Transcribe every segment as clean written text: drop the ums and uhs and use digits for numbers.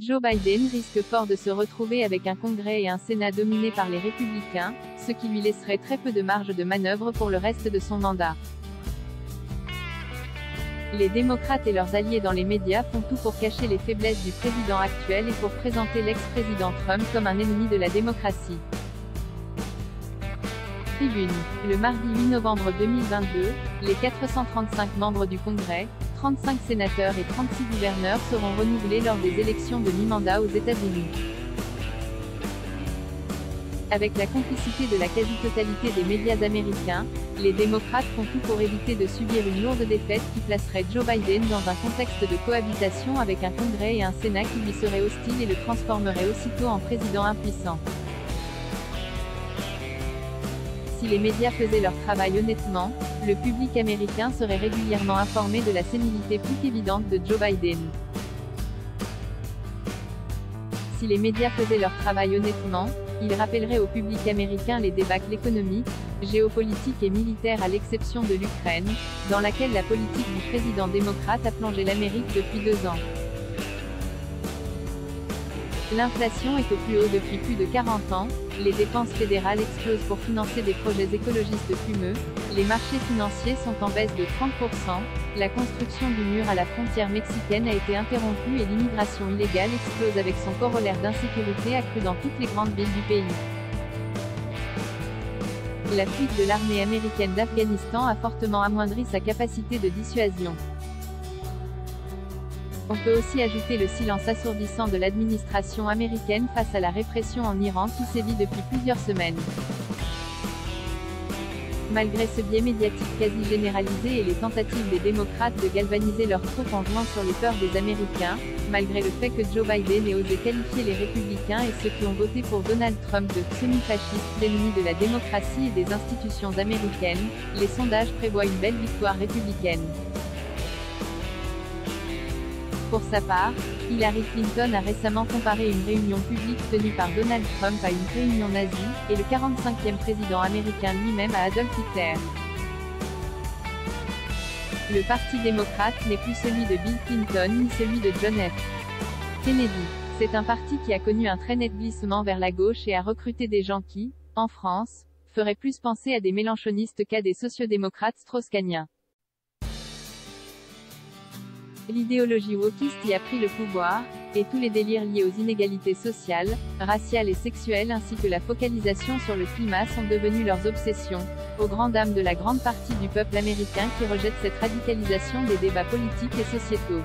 Joe Biden risque fort de se retrouver avec un Congrès et un Sénat dominés par les républicains, ce qui lui laisserait très peu de marge de manœuvre pour le reste de son mandat. Les démocrates et leurs alliés dans les médias font tout pour cacher les faiblesses du président actuel et pour présenter l'ex-président Trump comme un ennemi de la démocratie. Tribune. Le mardi 8 novembre 2022, les 435 membres du Congrès, 35 sénateurs et 36 gouverneurs seront renouvelés lors des élections de mi-mandat aux États-Unis. Avec la complicité de la quasi-totalité des médias américains, les démocrates font tout pour éviter de subir une lourde défaite qui placerait Joe Biden dans un contexte de cohabitation avec un Congrès et un Sénat qui lui seraient hostiles et le transformeraient aussitôt en président impuissant. Si les médias faisaient leur travail honnêtement, le public américain serait régulièrement informé de la sénilité plus qu'évidente de Joe Biden. Si les médias faisaient leur travail honnêtement, ils rappelleraient au public américain les débâcles économiques, géopolitiques et militaires à l'exception de l'Ukraine, dans laquelle la politique du président démocrate a plongé l'Amérique depuis 2 ans. L'inflation est au plus haut depuis plus de 40 ans, les dépenses fédérales explosent pour financer des projets écologistes fumeux, les marchés financiers sont en baisse de 30%, la construction du mur à la frontière mexicaine a été interrompue et l'immigration illégale explose avec son corollaire d'insécurité accrue dans toutes les grandes villes du pays. La fuite de l'armée américaine d'Afghanistan a fortement amoindri sa capacité de dissuasion. On peut aussi ajouter le silence assourdissant de l'administration américaine face à la répression en Iran qui sévit depuis plusieurs semaines. Malgré ce biais médiatique quasi généralisé et les tentatives des démocrates de galvaniser leurs troupes en jouant sur les peurs des Américains, malgré le fait que Joe Biden ait osé qualifier les républicains et ceux qui ont voté pour Donald Trump de semi-fascistes, d'ennemis de la démocratie et des institutions américaines, les sondages prévoient une belle victoire républicaine. Pour sa part, Hillary Clinton a récemment comparé une réunion publique tenue par Donald Trump à une réunion nazie, et le 45e président américain lui-même à Adolf Hitler. Le Parti démocrate n'est plus celui de Bill Clinton ni celui de John F. Kennedy. C'est un parti qui a connu un très net glissement vers la gauche et a recruté des gens qui, en France, feraient plus penser à des mélenchonistes qu'à des sociodémocrates strauss-kahniens. L'idéologie wokiste y a pris le pouvoir, et tous les délires liés aux inégalités sociales, raciales et sexuelles ainsi que la focalisation sur le climat sont devenus leurs obsessions, aux grandes dames de la grande partie du peuple américain qui rejette cette radicalisation des débats politiques et sociétaux.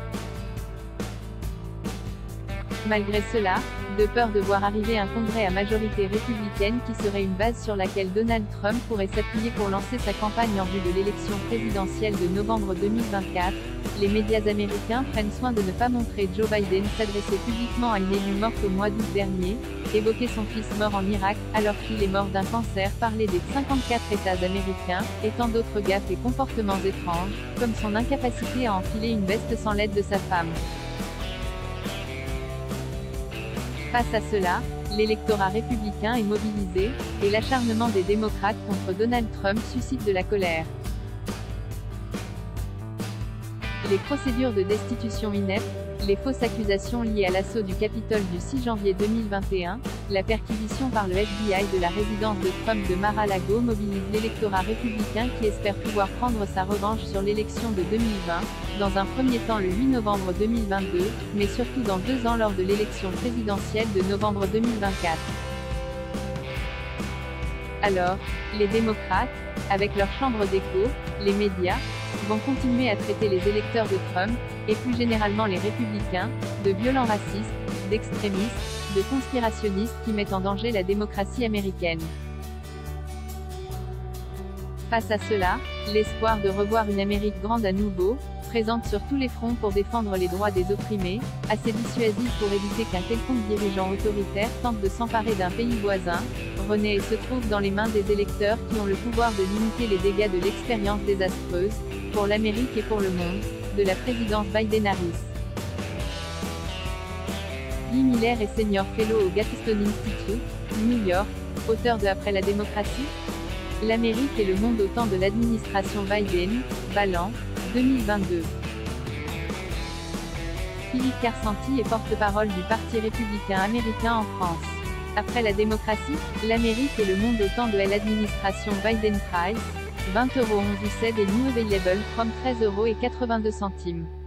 Malgré cela, de peur de voir arriver un congrès à majorité républicaine qui serait une base sur laquelle Donald Trump pourrait s'appuyer pour lancer sa campagne en vue de l'élection présidentielle de novembre 2024, les médias américains prennent soin de ne pas montrer Joe Biden s'adresser publiquement à une élue morte au mois d'août dernier, évoquer son fils mort en Irak, alors qu'il est mort d'un cancer, parler des 54 États américains, et tant d'autres gaffes et comportements étranges, comme son incapacité à enfiler une veste sans l'aide de sa femme. Face à cela, l'électorat républicain est mobilisé, et l'acharnement des démocrates contre Donald Trump suscite de la colère. Les procédures de destitution ineptes, les fausses accusations liées à l'assaut du Capitole du 6 janvier 2021, la perquisition par le FBI de la résidence de Trump de Mar-a-Lago mobilisent l'électorat républicain qui espère pouvoir prendre sa revanche sur l'élection de 2020, dans un premier temps le 8 novembre 2022, mais surtout dans 2 ans lors de l'élection présidentielle de novembre 2024. Alors, les démocrates, avec leur chambre d'écho, les médias, vont continuer à traiter les électeurs de Trump, et plus généralement les républicains, de violents racistes, d'extrémistes, de conspirationnistes qui mettent en danger la démocratie américaine. Face à cela, l'espoir de revoir une Amérique grande à nouveau, présente sur tous les fronts pour défendre les droits des opprimés, assez dissuasive pour éviter qu'un quelconque dirigeant autoritaire tente de s'emparer d'un pays voisin, renaît et se trouve dans les mains des électeurs qui ont le pouvoir de limiter les dégâts de l'expérience désastreuse, pour l'Amérique et pour le monde, de la présidence Biden-Harris. Guy Miller est senior fellow au Gadsden Institute, New York, auteur de Après la démocratie, l'Amérique et le monde au temps de l'administration Biden, Ballant, 2022. Philippe Kersanti est porte-parole du Parti républicain américain en France. Après la démocratie, l'Amérique et le monde au temps de l'administration Biden Price, 20,11 € et New Available from 13,82 €.